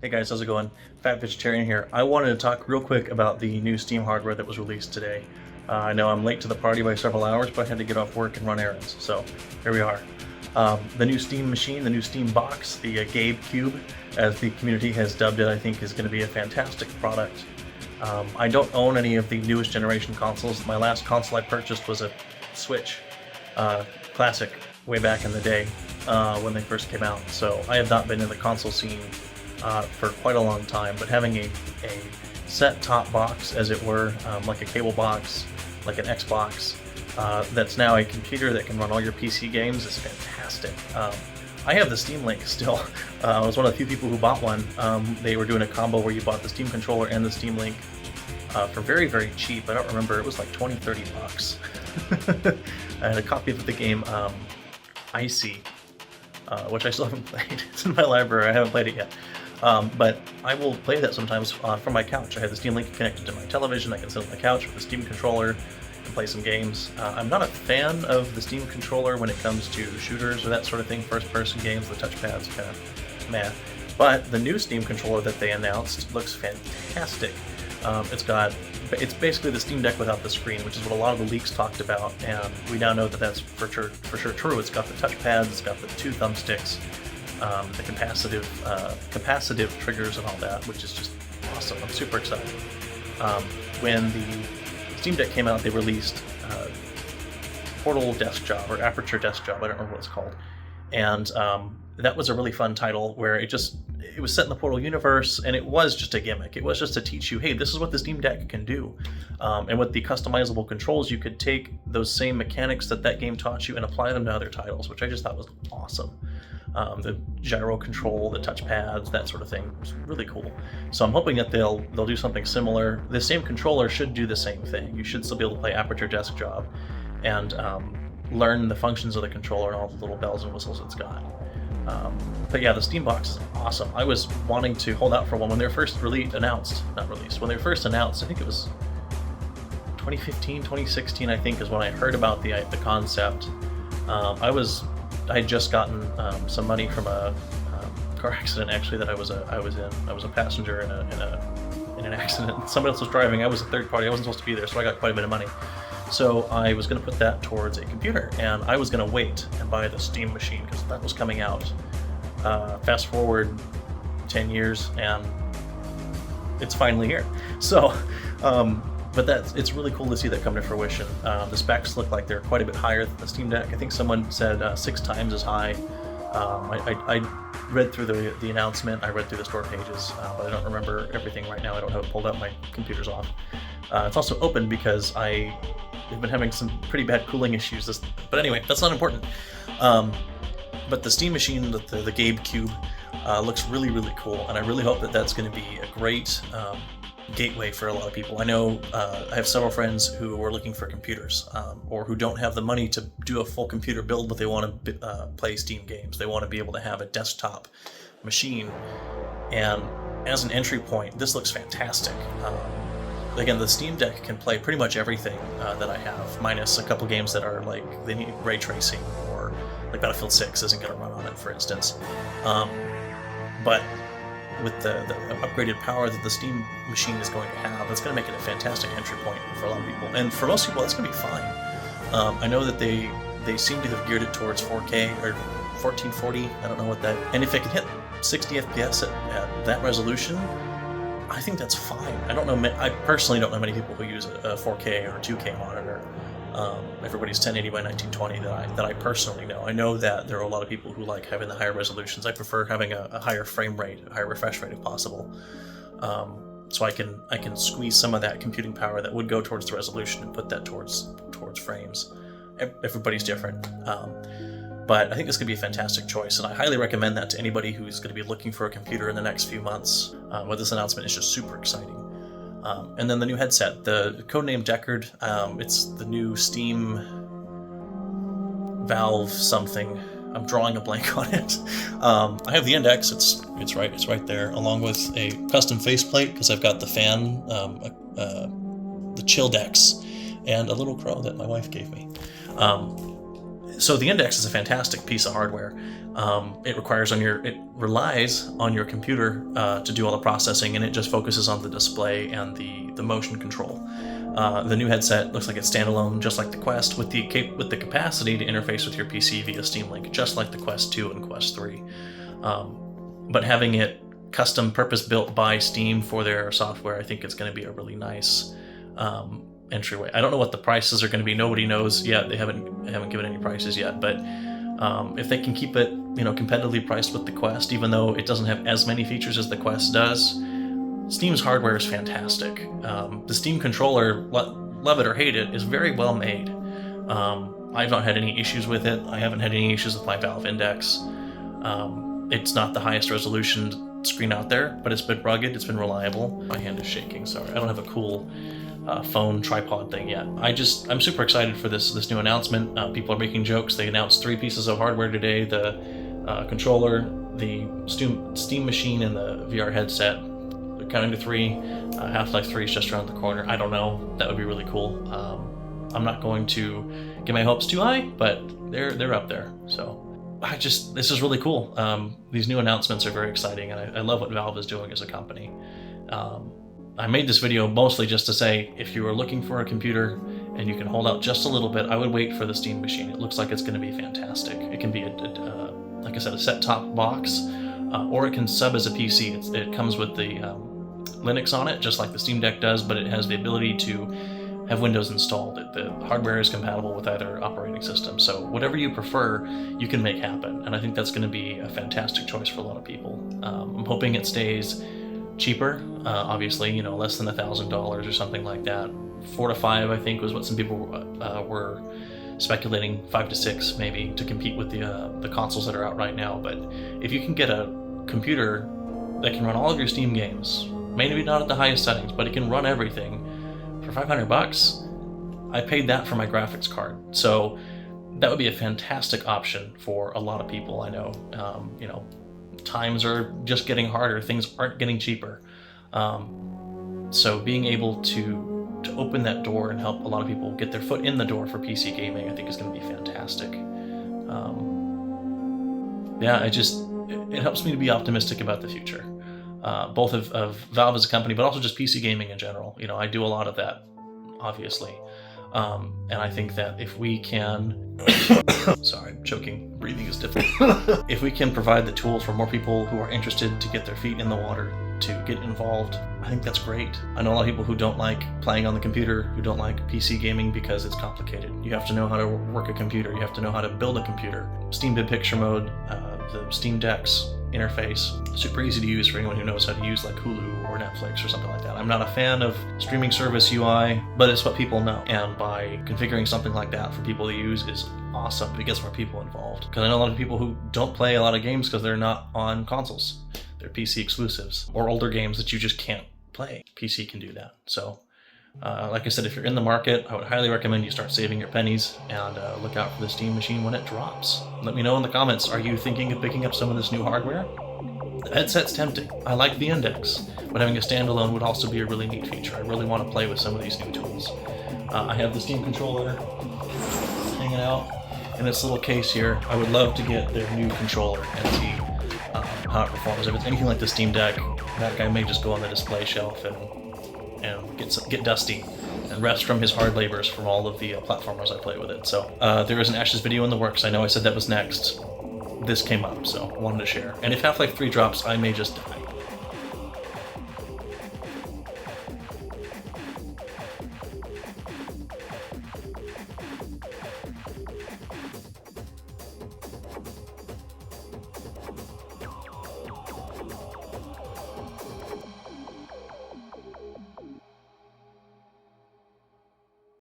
Hey guys, how's it going? Fat Vegetarian here. I wanted to talk real quick about the new Steam hardware that was released today. I know I'm late to the party by several hours, but I had to get off work and run errands, so here we are. The new Steam machine, the new Steam box, the GabeCube, as the community has dubbed it, I think is going to be a fantastic product. I don't own any of the newest generation consoles. My last console I purchased was a Switch Classic way back in the day when they first came out, so I have not been in the console scene for quite a long time, but having a set-top box, as it were, like a cable box, like an Xbox, that's now a computer that can run all your PC games is fantastic. I have the Steam Link still. I was one of the few people who bought one. They were doing a combo where you bought the Steam controller and the Steam Link for very, very cheap. I don't remember, it was like 20-30 bucks. I had a copy of the game Icy, which I still haven't played. It's in my library, I haven't played it yet. But I will play that sometimes from my couch. I have the Steam Link connected to my television. I can sit on the couch with the Steam controller and play some games. I'm not a fan of the Steam controller when it comes to shooters or that sort of thing, first-person games. The touchpad's kind of meh. But the new Steam controller that they announced looks fantastic. It's basically the Steam Deck without the screen, which is what a lot of the leaks talked about, and we now know that that's for sure true. It's got the touchpads, it's got the two thumbsticks, the capacitive triggers and all that, which is just awesome. I'm super excited. When the Steam Deck came out, they released Portal Desk Job, or Aperture Desk Job, I don't remember what it's called, and that was a really fun title where it was set in the Portal universe, and it was just a gimmick. It was just to teach you, hey, this is what the Steam Deck can do. And with the customizable controls, you could take those same mechanics that game taught you and apply them to other titles, which I just thought was awesome. The gyro control, the touchpads, that sort of thing was really cool. So I'm hoping that they'll do something similar. The same controller should do the same thing. You should still be able to play Aperture Desk Job and learn the functions of the controller and all the little bells and whistles it's got. But yeah, the Steam box is awesome. I was wanting to hold out for one when they were first announced. When they were first announced, I think it was 2015, 2016, I think, is when I heard about the concept. I had just gotten some money from a car accident, actually, that I was in. I was a passenger in an accident. Somebody else was driving. I was a third party. I wasn't supposed to be there, so I got quite a bit of money. So I was going to put that towards a computer, and I was going to wait and buy the Steam machine because that was coming out. Fast forward 10 years, and it's finally here. So, but it's really cool to see that come to fruition. The specs look like they're quite a bit higher than the Steam Deck. I think someone said 6 times as high. I read through the announcement, I read through the store pages, but I don't remember everything right now. I don't have it pulled up, my computer's off. It's also open because I've been having some pretty bad cooling issues. But anyway, that's not important. But the Steam machine, the GabeCube, looks really, really cool, and I really hope that that's going to be a great gateway for a lot of people. I know I have several friends who are looking for computers, or who don't have the money to do a full computer build, but they want to play Steam games. They want to be able to have a desktop machine, and as an entry point, this looks fantastic. Again, the Steam Deck can play pretty much everything that I have, minus a couple games that are like, they need ray tracing, or like Battlefield 6 isn't going to run on it, for instance. But with the upgraded power that the Steam machine is going to have, that's going to make it a fantastic entry point for a lot of people. And for most people, that's going to be fine. I know that they seem to have geared it towards 4K or 1440. I don't know what that. And if it can hit 60 FPS at that resolution, I think that's fine. I personally don't know many people who use a 4K or 2K monitor. Everybody's 1080 by 1920 that I personally know. I know that there are a lot of people who like having the higher resolutions. I prefer having a higher frame rate, a higher refresh rate if possible. So I can squeeze some of that computing power that would go towards the resolution and put that towards frames. Everybody's different. But I think this could be a fantastic choice, and I highly recommend that to anybody who's going to be looking for a computer in the next few months. With this announcement, it's just super exciting. And then the new headset, the codename Deckard, it's the new Steam Valve something. I'm drawing a blank on it. I have the index, it's right there, along with a custom faceplate, because I've got the fan, the Chill Decks, and a little crow that my wife gave me. So the Index is a fantastic piece of hardware. It relies on your computer to do all the processing, and it just focuses on the display and the motion control. The new headset looks like it's standalone, just like the Quest, with the capacity to interface with your PC via Steam Link, just like the Quest 2 and Quest 3. But having it custom purpose-built by Steam for their software, I think it's going to be a really nice entryway. I don't know what the prices are going to be. Nobody knows yet. They haven't given any prices yet. But if they can keep it, competitively priced with the Quest, even though it doesn't have as many features as the Quest does, Steam's hardware is fantastic. The Steam controller, love it or hate it, is very well made. I've not had any issues with it. I haven't had any issues with my Valve Index. It's not the highest resolution screen out there, but it's been rugged, it's been reliable. My hand is shaking, sorry. I don't have a cool phone tripod thing yet. I'm super excited for this new announcement. People are making jokes. They announced 3 pieces of hardware today: the controller, the Steam machine, and the VR headset. They're counting to 3. Half-Life 3 is just around the corner. I don't know. That would be really cool. I'm not going to get my hopes too high, but they're up there. So this is really cool. These new announcements are very exciting, and I love what Valve is doing as a company. I made this video mostly just to say, if you are looking for a computer and you can hold out just a little bit, I would wait for the Steam machine. It looks like it's going to be fantastic. It can be, like I said, a set-top box, or it can sub as a PC. It comes with the Linux on it, just like the Steam Deck does, but it has the ability to have Windows installed. The hardware is compatible with either operating system, so whatever you prefer, you can make happen, and I think that's going to be a fantastic choice for a lot of people. I'm hoping it stays cheaper, obviously, less than $1,000 or something like that. 4 to 5, I think, was what some people were speculating. 5 to 6, maybe, to compete with the consoles that are out right now. But if you can get a computer that can run all of your Steam games, maybe not at the highest settings, but it can run everything for $500, I paid that for my graphics card. So that would be a fantastic option for a lot of people I know. Times are just getting harder. Things aren't getting cheaper. So being able to open that door and help a lot of people get their foot in the door for PC gaming, I think is going to be fantastic. It helps me to be optimistic about the future. Both of Valve as a company, but also just PC gaming in general. I do a lot of that, obviously. And I think that if we can... Sorry, I'm choking. Breathing is difficult. If we can provide the tools for more people who are interested to get their feet in the water, to get involved, I think that's great. I know a lot of people who don't like playing on the computer, who don't like PC gaming because it's complicated. You have to know how to work a computer. You have to know how to build a computer. Steam Big Picture Mode, the Steam Deck's interface, super easy to use for anyone who knows how to use like Hulu or Netflix or something like that. I'm not a fan of streaming service UI, but it's what people know. And by configuring something like that for people to use is awesome. It gets more people involved. Because I know a lot of people who don't play a lot of games because they're not on consoles. They're PC exclusives or older games that you just can't play. PC can do that. So like I said, if you're in the market, I would highly recommend you start saving your pennies and look out for the Steam machine when it drops. Let me know in the comments, are you thinking of picking up some of this new hardware? The headset's tempting. I like the Index, but having a standalone would also be a really neat feature. I really want to play with some of these new tools. I have the Steam controller hanging out in this little case here. I would love to get their new controller and see how it performs. If it's anything like the Steam Deck, that guy may just go on the display shelf and get dusty and rest from his hard labors from all of the platformers I play with it. So there is an Ashes video in the works. I know I said that was next. This came up, so wanted to share. And if Half-Life 3 drops, I may just die.